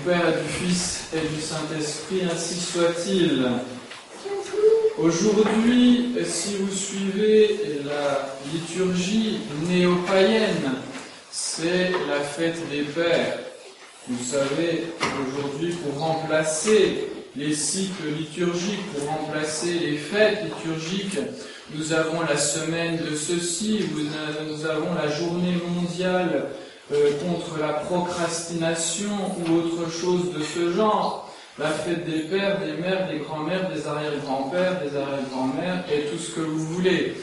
Père, et du Fils et du Saint-Esprit, ainsi soit-il. Aujourd'hui, si vous suivez la liturgie néo-païenne, c'est la fête des Pères. Vous savez, aujourd'hui, pour remplacer les cycles liturgiques, pour remplacer les fêtes liturgiques, nous avons la semaine de ceci, nous avons la journée mondiale contre la procrastination ou autre chose de ce genre, la fête des pères, des mères, des grands-mères, des arrière-grands-pères, des arrière-grands-mères et tout ce que vous voulez.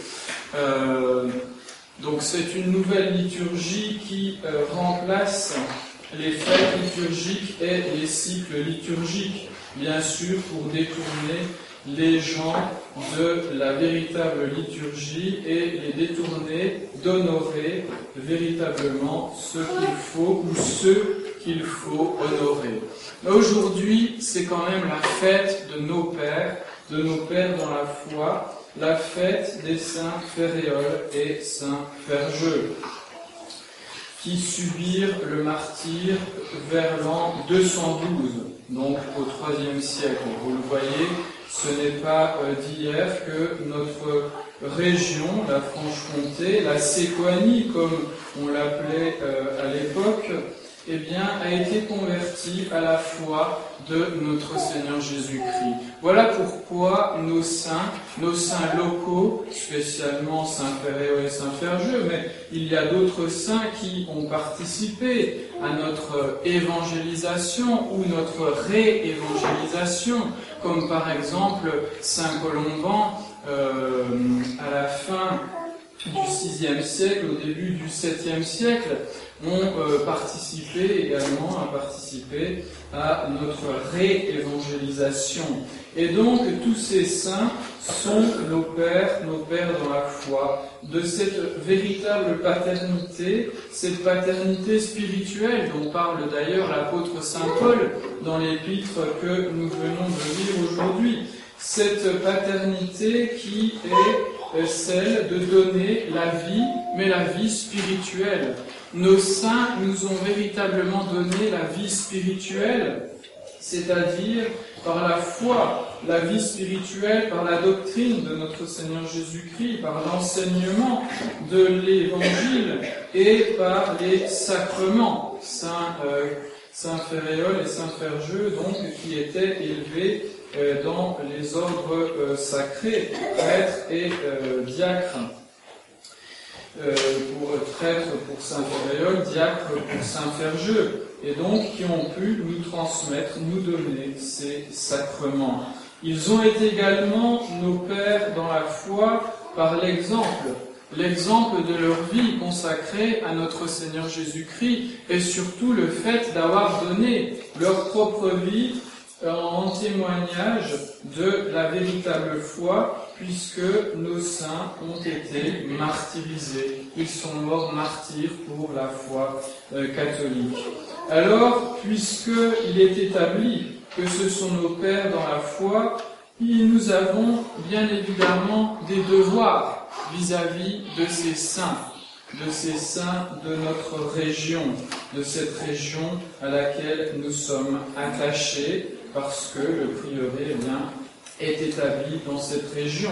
Donc c'est une nouvelle liturgie qui remplace les fêtes liturgiques et les cycles liturgiques, bien sûr pour détourner les gens de la véritable liturgie et les détourner d'honorer véritablement ce qu'il faut ou ceux qu'il faut honorer. Mais aujourd'hui, c'est quand même la fête de nos pères dans la foi, la fête des saints Féréol et saint Ferjeux, qui subirent le martyre vers l'an 212, donc au IIIe siècle. Vous le voyez, ce n'est pas d'hier que notre région, la Franche-Comté, la Séquanie, comme on l'appelait à l'époque, eh bien, a été convertie à la foi de notre Seigneur Jésus-Christ. Voilà pourquoi nos saints locaux, spécialement Saint Féréol et Saint Ferjeux, mais il y a d'autres saints qui ont participé à notre évangélisation ou notre réévangélisation, comme par exemple Saint Colomban à la fin du VIe siècle, au début du VIIe siècle, ont participé à notre réévangélisation. Et donc, tous ces saints sont nos pères dans la foi, de cette véritable paternité, cette paternité spirituelle dont parle d'ailleurs l'apôtre Saint Paul dans l'épître que nous venons de lire aujourd'hui. Cette paternité qui est celle de donner la vie, mais la vie spirituelle. Nos saints nous ont véritablement donné la vie spirituelle, c'est-à-dire par la foi, la vie spirituelle, par la doctrine de notre Seigneur Jésus-Christ, par l'enseignement de l'Évangile et par les sacrements. Saint Féréol et Saint Ferjeux, donc, qui étaient élevés dans les ordres sacrés, prêtres et diacres. Prêtres pour Saint Féréol, diacres pour Saint Ferjeux, et donc qui ont pu nous transmettre, nous donner ces sacrements. Ils ont été également nos pères dans la foi par l'exemple de leur vie consacrée à notre Seigneur Jésus-Christ, et surtout le fait d'avoir donné leur propre vie en témoignage de la véritable foi, puisque nos saints ont été martyrisés. Ils sont morts martyrs pour la foi catholique. Alors, puisqu'il est établi que ce sont nos pères dans la foi, nous avons bien évidemment des devoirs vis-à-vis de ces saints de notre région, de cette région à laquelle nous sommes attachés, parce que le prieuré est établi dans cette région.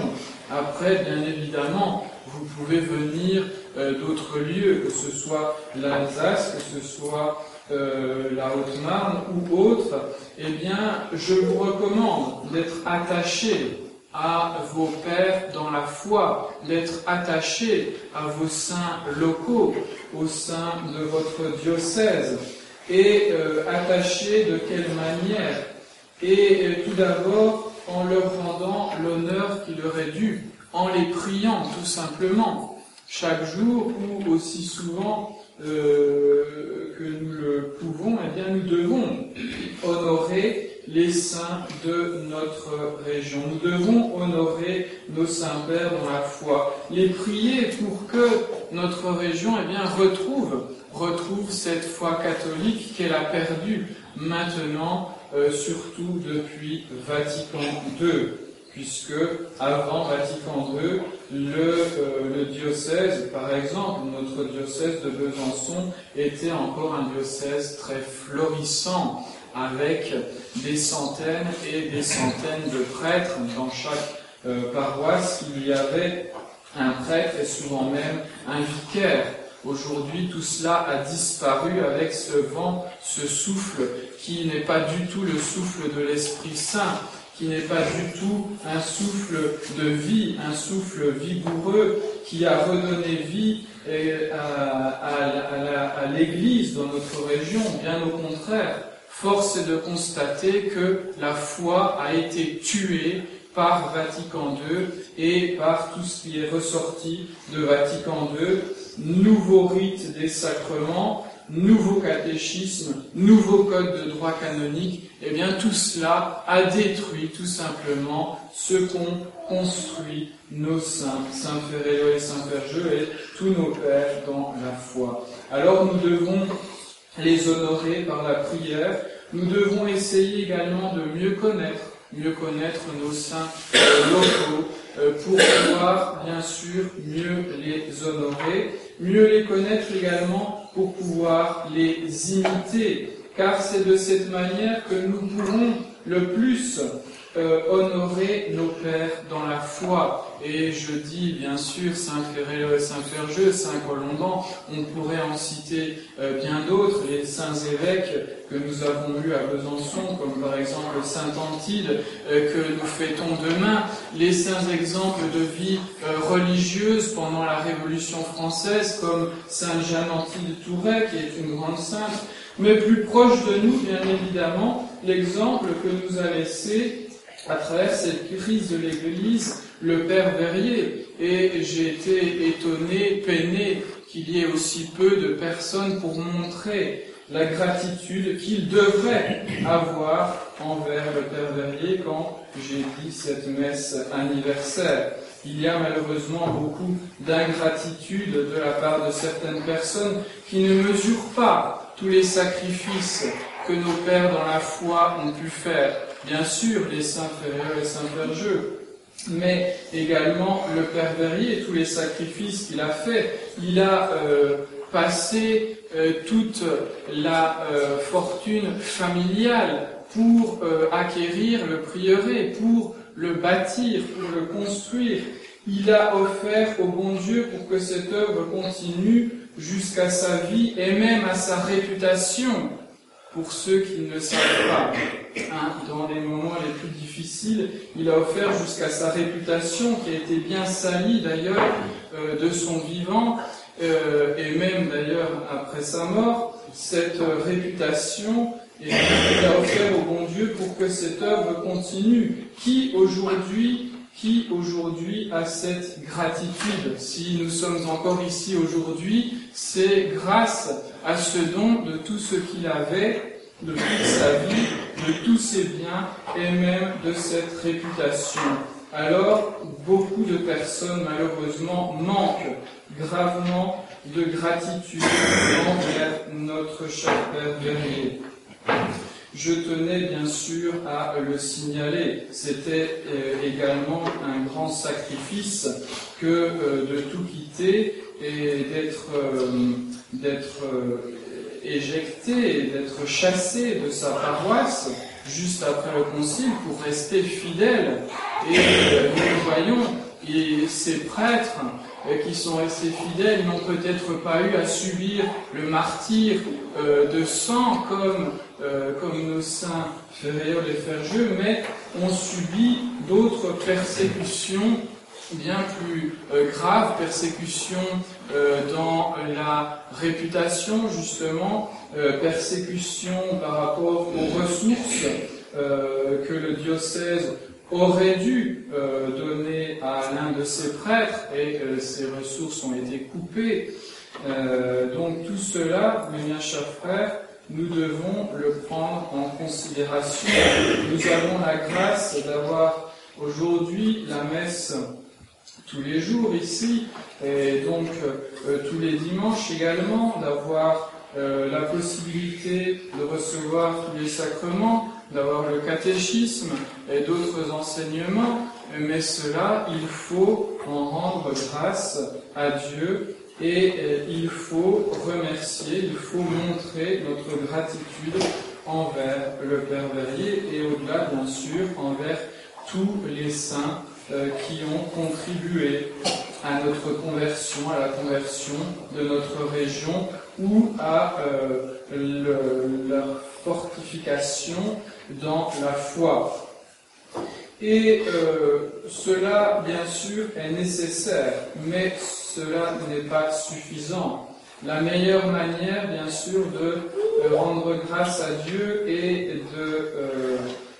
Après, bien évidemment, vous pouvez venir d'autres lieux, que ce soit l'Alsace, que ce soit la Haute-Marne ou autre. Eh bien, je vous recommande d'être attachés à vos pères dans la foi, d'être attachés à vos saints locaux, au sein de votre diocèse, et attachés de quelle manière? Et tout d'abord, en leur rendant l'honneur qui leur est dû, en les priant tout simplement, chaque jour ou aussi souvent que nous le pouvons, eh bien nous devons honorer les saints de notre région. Nous devons honorer nos saints pères dans la foi, les prier pour que notre région retrouve cette foi catholique qu'elle a perdue maintenant, surtout depuis Vatican II, puisque avant Vatican II, le diocèse, par exemple, notre diocèse de Besançon était encore un diocèse très florissant, avec des centaines et des centaines de prêtres. Dans chaque paroisse, il y avait un prêtre et souvent même un vicaire. Aujourd'hui, tout cela a disparu avec ce vent, ce souffle qui n'est pas du tout le souffle de l'Esprit Saint, qui n'est pas du tout un souffle de vie, un souffle vigoureux qui a redonné vie à l'Église dans notre région. Bien au contraire, force est de constater que la foi a été tuée par Vatican II et par tout ce qui est ressorti de Vatican II, nouveau rite des sacrements, nouveau catéchisme, nouveau code de droit canonique, eh bien tout cela a détruit tout simplement ce qu'ont construit nos saints, Saint Féréol et Saint Ferjeux et tous nos pères dans la foi. Alors nous devons les honorer par la prière, nous devons essayer également de mieux connaître nos saints locaux pour pouvoir bien sûr mieux les honorer, mieux les connaître également pour pouvoir les imiter, car c'est de cette manière que nous pourrons le plus honorer nos pères dans la foi. Et je dis bien sûr Saint Féréol et Saint Ferjeux, Saint Colomban, on pourrait en citer bien d'autres, les saints évêques que nous avons eus à Besançon, comme par exemple Saint Antide que nous fêtons demain, les saints exemples de vie religieuse pendant la Révolution française, comme Sainte Jeanne Antide Touret, qui est une grande sainte, mais plus proche de nous, bien évidemment, l'exemple que nous a laissé à travers cette crise de l'Église, le Père Verrier. Et j'ai été étonné, peiné qu'il y ait aussi peu de personnes pour montrer la gratitude qu'il devrait avoir envers le Père Verrier quand j'ai dit cette messe anniversaire. Il y a malheureusement beaucoup d'ingratitude de la part de certaines personnes qui ne mesurent pas tous les sacrifices que nos pères dans la foi ont pu faire. Bien sûr, les saints Féréol et Saint Ferjeux, mais également le Père Verrier, tous les sacrifices qu'il a fait. Il a passé toute la fortune familiale pour acquérir le prieuré, pour le bâtir, pour le construire. Il a offert au bon Dieu pour que cette œuvre continue jusqu'à sa vie et même à sa réputation. Pour ceux qui ne le savent pas, dans les moments les plus difficiles, il a offert jusqu'à sa réputation, qui a été bien salie d'ailleurs de son vivant, et même d'ailleurs après sa mort, cette réputation, et il a offert au bon Dieu pour que cette œuvre continue. Qui aujourd'hui a cette gratitude? Si nous sommes encore ici aujourd'hui, c'est grâce à ce don de tout ce qu'il avait, de toute sa vie, de tous ses biens et même de cette réputation. Alors, beaucoup de personnes, malheureusement, manquent gravement de gratitude envers notre cher Père Verrier. Je tenais bien sûr à le signaler. C'était également un grand sacrifice que de tout quitter et d'être éjecté, d'être chassé de sa paroisse juste après le concile pour rester fidèle. Et nous voyons, et ces prêtres qui sont restés fidèles n'ont peut-être pas eu à subir le martyre de sang comme nos saints Féréol et Ferjeux, mais ont subi d'autres persécutions bien plus graves, persécutions dans la réputation justement, persécutions par rapport aux ressources que le diocèse aurait dû donner à l'un de ses prêtres, et ces ressources ont été coupées. Donc tout cela, mes bien chers frères, nous devons le prendre en considération. Nous avons la grâce d'avoir aujourd'hui la messe tous les jours ici, et donc tous les dimanches également, d'avoir la possibilité de recevoir tous les sacrements, d'avoir le catéchisme et d'autres enseignements, mais cela, il faut en rendre grâce à Dieu et il faut remercier, il faut montrer notre gratitude envers le Père Verrier et au-delà, bien sûr, envers tous les saints qui ont contribué à notre conversion, à la conversion de notre région ou à leur fortification dans la foi. Et cela, bien sûr, est nécessaire, mais cela n'est pas suffisant. La meilleure manière, bien sûr, de rendre grâce à Dieu et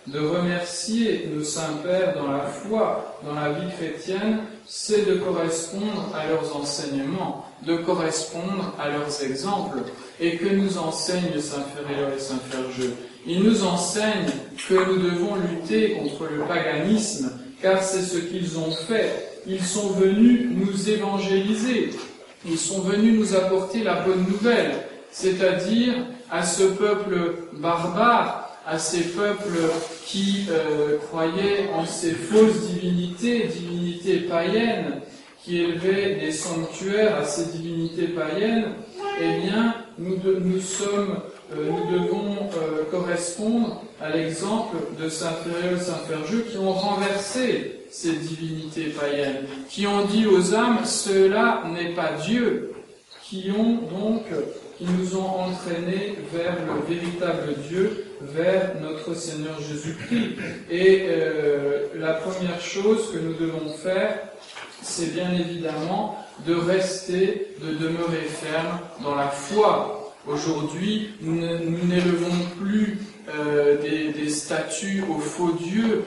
de remercier nos saints-pères dans la foi, dans la vie chrétienne, c'est de correspondre à leurs enseignements, de correspondre à leurs exemples. Et que nous enseigne Saint Féréol et Saint Ferjeux? Ils nous enseignent que nous devons lutter contre le paganisme, car c'est ce qu'ils ont fait. Ils sont venus nous évangéliser. Ils sont venus nous apporter la bonne nouvelle, c'est-à-dire à ce peuple barbare, à ces peuples qui croyaient en ces fausses divinités païennes, qui élevaient des sanctuaires à ces divinités païennes. Eh bien, nous devons correspondre à l'exemple de Saint Féréol et Saint Ferjeux qui ont renversé ces divinités païennes, qui ont dit aux âmes, cela n'est pas Dieu, qui nous ont entraînés vers le véritable Dieu, vers notre Seigneur Jésus-Christ. Et la première chose que nous devons faire, c'est bien évidemment de demeurer ferme dans la foi. Aujourd'hui, nous n'élevons plus des statues aux faux dieux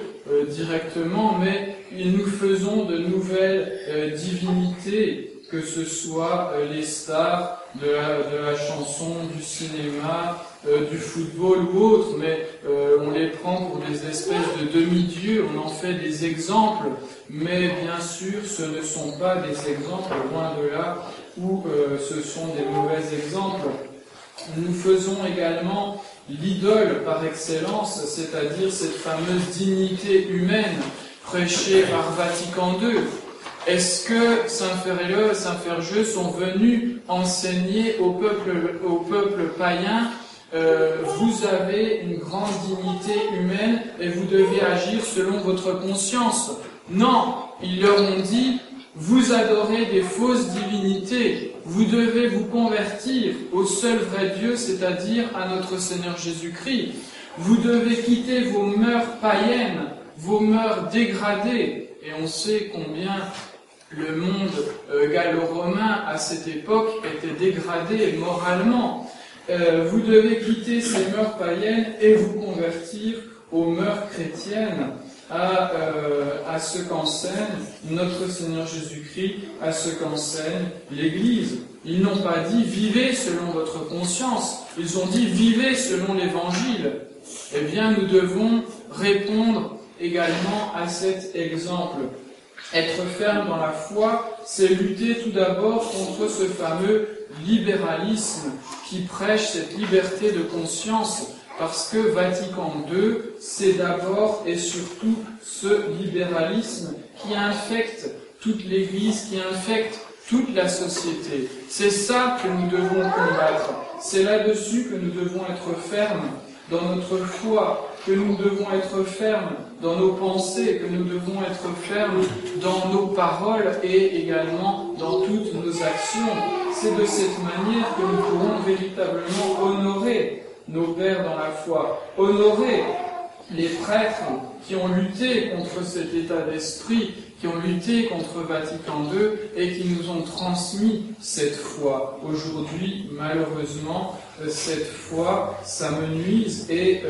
directement, mais nous faisons de nouvelles divinités, que ce soit les stars de la chanson, du cinéma, du football ou autre, mais on les prend pour des espèces de demi-dieux, on en fait des exemples, mais bien sûr ce ne sont pas des exemples, loin de là, où ce sont des mauvais exemples. Nous faisons également l'idole par excellence, c'est-à-dire cette fameuse dignité humaine prêchée par Vatican II. Est-ce que Saint Féréol et Saint Ferjeux sont venus enseigner au peuple païen vous avez une grande dignité humaine et vous devez agir selon votre conscience? Non, ils leur ont dit, vous adorez des fausses divinités, vous devez vous convertir au seul vrai Dieu, c'est-à-dire à notre Seigneur Jésus-Christ. Vous devez quitter vos mœurs païennes, vos mœurs dégradées. Et on sait combien le monde gallo-romain à cette époque était dégradé moralement. Vous devez quitter ces mœurs païennes et vous convertir aux mœurs chrétiennes, à ce qu'enseigne notre Seigneur Jésus-Christ, à ce qu'enseigne l'Église. Ils n'ont pas dit « vivez selon votre conscience », ils ont dit « vivez selon l'Évangile ». Eh bien, nous devons répondre également à cet exemple. Être ferme dans la foi, c'est lutter tout d'abord contre ce fameux libéralisme qui prêche cette liberté de conscience, parce que Vatican II, c'est d'abord et surtout ce libéralisme qui infecte toute l'Église, qui infecte toute la société. C'est ça que nous devons combattre. C'est là-dessus que nous devons être fermes dans notre foi, que nous devons être fermes dans nos pensées, que nous devons être fermes dans nos paroles et également dans toutes nos actions. C'est de cette manière que nous pourrons véritablement honorer nos pères dans la foi, honorer les prêtres qui ont lutté contre cet état d'esprit, qui ont lutté contre Vatican II et qui nous ont transmis cette foi. Aujourd'hui, malheureusement, cette foi, ça me nuise et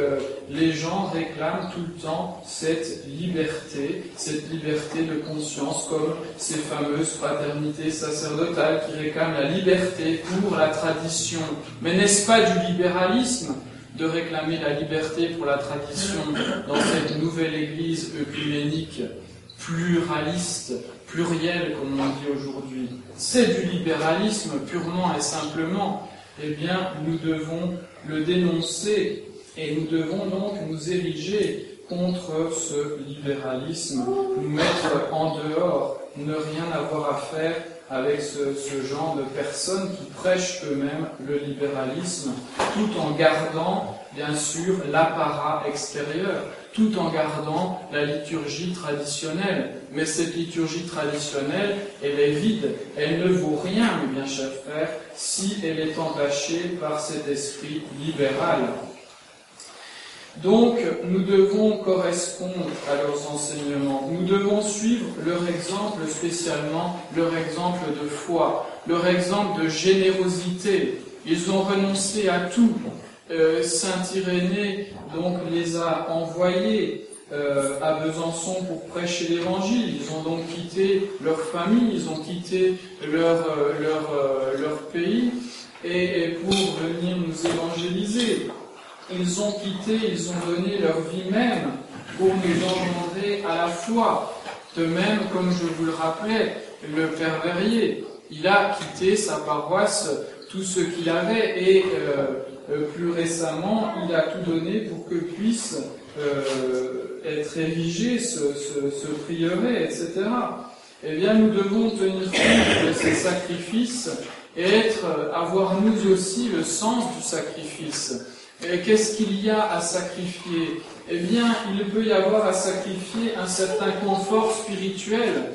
les gens réclament tout le temps cette liberté de conscience, comme ces fameuses fraternités sacerdotales qui réclament la liberté pour la tradition. Mais n'est-ce pas du libéralisme de réclamer la liberté pour la tradition dans cette nouvelle Église œcuménique, pluraliste, plurielle comme on dit aujourd'hui? C'est du libéralisme purement et simplement. Eh bien, nous devons le dénoncer et nous devons donc nous ériger contre ce libéralisme, nous mettre en dehors, ne rien avoir à faire avec ce genre de personnes qui prêchent eux-mêmes le libéralisme, tout en gardant bien sûr, l'apparat extérieur, tout en gardant la liturgie traditionnelle. Mais cette liturgie traditionnelle, elle est vide, elle ne vaut rien, mes bien chers frères, si elle est entachée par cet esprit libéral. Donc, nous devons correspondre à leurs enseignements. Nous devons suivre leur exemple, spécialement leur exemple de foi, leur exemple de générosité. Ils ont renoncé à tout. Saint Irénée donc les a envoyés à Besançon pour prêcher l'Évangile. Ils ont donc quitté leur famille, ils ont quitté leur pays et pour venir nous évangéliser. Ils ont quitté, ils ont donné leur vie même pour nous engendrer à la foi. De même, comme je vous le rappelais, le Père Verrier, il a quitté sa paroisse, tout ce qu'il avait, et plus récemment, il a tout donné pour que puisse être érigé ce prieuré, etc. Eh bien, nous devons tenir compte de ces sacrifices et avoir nous aussi le sens du sacrifice. Et qu'est-ce qu'il y a à sacrifier? Eh bien, il peut y avoir à sacrifier un certain confort spirituel.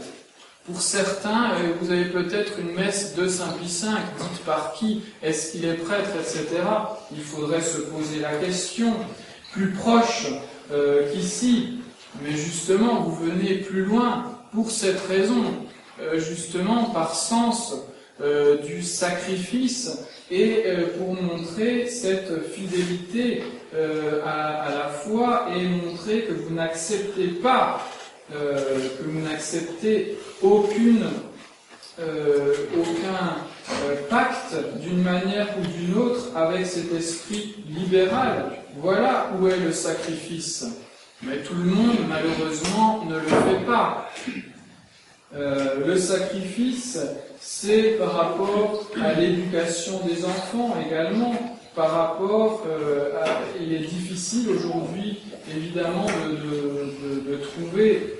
Pour certains, vous avez peut-être une messe de Saint Pie V, dite par qui? Est-ce qu'il est prêtre, etc. Il faudrait se poser la question. Plus proche qu'ici, mais justement, vous venez plus loin pour cette raison, justement par sens du sacrifice et pour montrer cette fidélité à la foi et montrer que vous n'acceptez pas, que vous n'acceptez aucun pacte d'une manière ou d'une autre avec cet esprit libéral. Voilà où est le sacrifice. Mais tout le monde, malheureusement, ne le fait pas. Le sacrifice, c'est par rapport à l'éducation des enfants également, par rapport il est difficile aujourd'hui, évidemment, de trouver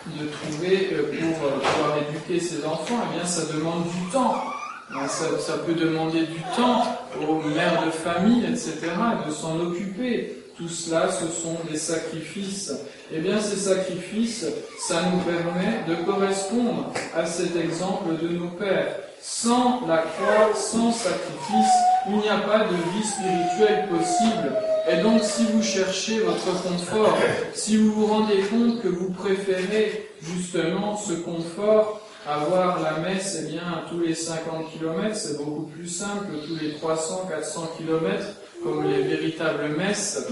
pour pouvoir éduquer ses enfants, eh bien ça demande du temps. Ça peut demander du temps aux mères de famille, etc., de s'en occuper. Tout cela, ce sont des sacrifices. Eh bien, ces sacrifices, ça nous permet de correspondre à cet exemple de nos pères. Sans la croix, sans sacrifice, il n'y a pas de vie spirituelle possible. Et donc, si vous cherchez votre confort, si vous vous rendez compte que vous préférez justement ce confort, avoir la messe, eh bien, tous les 50 km, c'est beaucoup plus simple que tous les 300, 400 km, comme les véritables messes,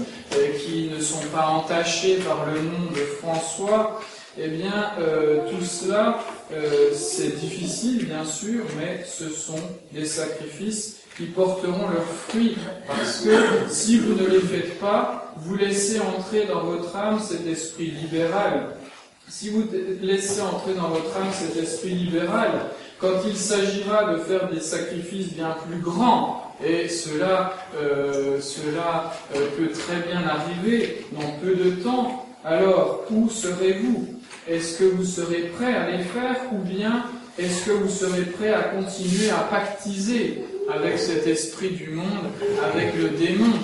qui ne sont pas entachées par le nom de François. Eh bien, tout cela, c'est difficile, bien sûr, mais ce sont des sacrifices qui porteront leurs fruits, parce que si vous ne les faites pas, vous laissez entrer dans votre âme cet esprit libéral. Si vous laissez entrer dans votre âme cet esprit libéral, quand il s'agira de faire des sacrifices bien plus grands, et cela peut très bien arriver dans peu de temps, alors où serez-vous? Est-ce que vous serez prêt à les faire, ou bien est-ce que vous serez prêt à continuer à pactiser avec cet esprit du monde, avec le démon?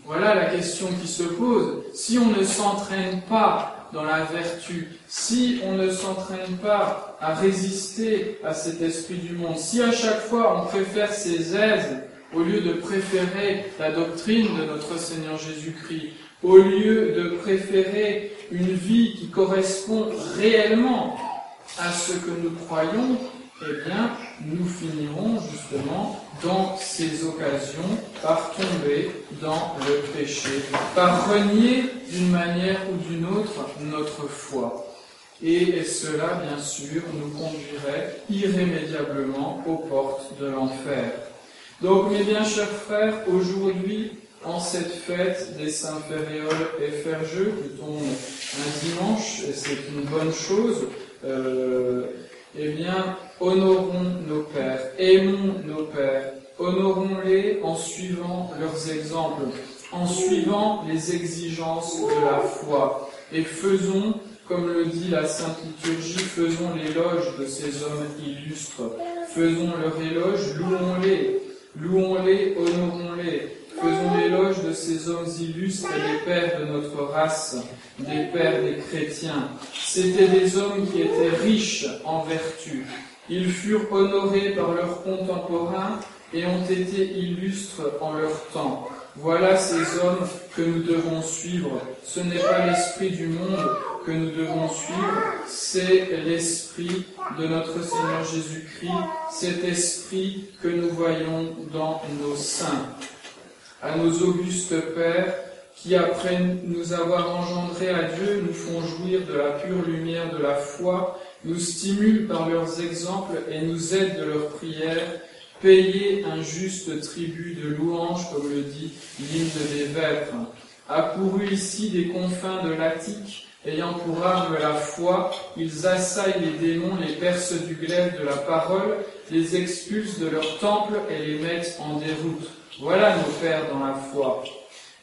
Voilà la question qui se pose. Si on ne s'entraîne pas dans la vertu, si on ne s'entraîne pas à résister à cet esprit du monde, si à chaque fois on préfère ses aises au lieu de préférer la doctrine de notre Seigneur Jésus-Christ, au lieu de préférer une vie qui correspond réellement à ce que nous croyons, eh bien, nous finirons justement dans ces occasions par tomber dans le péché, par renier d'une manière ou d'une autre notre foi. Et cela, bien sûr, nous conduirait irrémédiablement aux portes de l'enfer. Donc, mes bien chers frères, aujourd'hui, en cette fête des Saints Ferréol et Ferjeux, qui tombe un dimanche, et c'est une bonne chose, eh bien, honorons nos pères, aimons nos pères, honorons-les en suivant leurs exemples, en suivant les exigences de la foi, et faisons, comme le dit la Sainte Liturgie, faisons l'éloge de ces hommes illustres, faisons leur éloge, louons-les, honorons-les, faisons l'éloge de ces hommes illustres et des pères de notre race, des pères des chrétiens. C'étaient des hommes qui étaient riches en vertu. Ils furent honorés par leurs contemporains et ont été illustres en leur temps. Voilà ces hommes que nous devons suivre. Ce n'est pas l'esprit du monde que nous devons suivre, c'est l'esprit de notre Seigneur Jésus-Christ, cet esprit que nous voyons dans nos saints. À nos augustes pères, qui après nous avoir engendrés à Dieu, nous font jouir de la pure lumière de la foi, nous stimulent par leurs exemples et nous aident de leurs prières, payer un juste tribut de louange, comme le dit l'hymne des Vêpres. Accourus ici des confins de l'Attique, ayant pour arme la foi, ils assaillent les démons, les percent du glaive de la parole, les expulsent de leur temple et les mettent en déroute. Voilà nos pères dans la foi.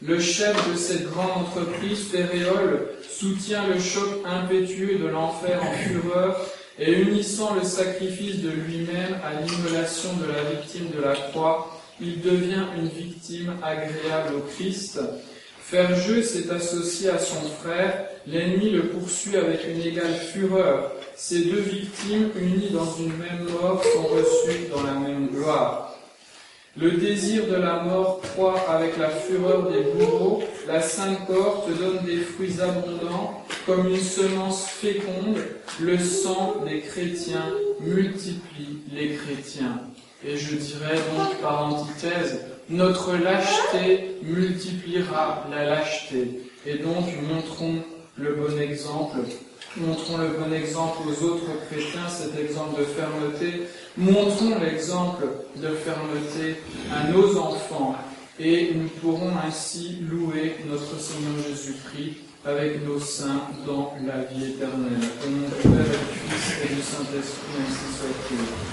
Le chef de cette grande entreprise, Péréole, soutient le choc impétueux de l'enfer en fureur et unissant le sacrifice de lui-même à l'immolation de la victime de la croix, il devient une victime agréable au Christ. Ferjeux s'est associé à son frère, l'ennemi le poursuit avec une égale fureur. Ces deux victimes, unies dans une même mort, sont reçues dans la même gloire. Le désir de la mort croît avec la fureur des bourreaux, la sainte cohorte donne des fruits abondants, comme une semence féconde, le sang des chrétiens multiplie les chrétiens. Et je dirais donc par antithèse, notre lâcheté multipliera la lâcheté. Et donc montrons le bon exemple aux autres chrétiens, cet exemple de fermeté. Montrons l'exemple de fermeté à nos enfants et nous pourrons ainsi louer notre Seigneur Jésus-Christ avec nos saints dans la vie éternelle. Au nom du Père et du Fils et du Saint-Esprit, ainsi soit-il.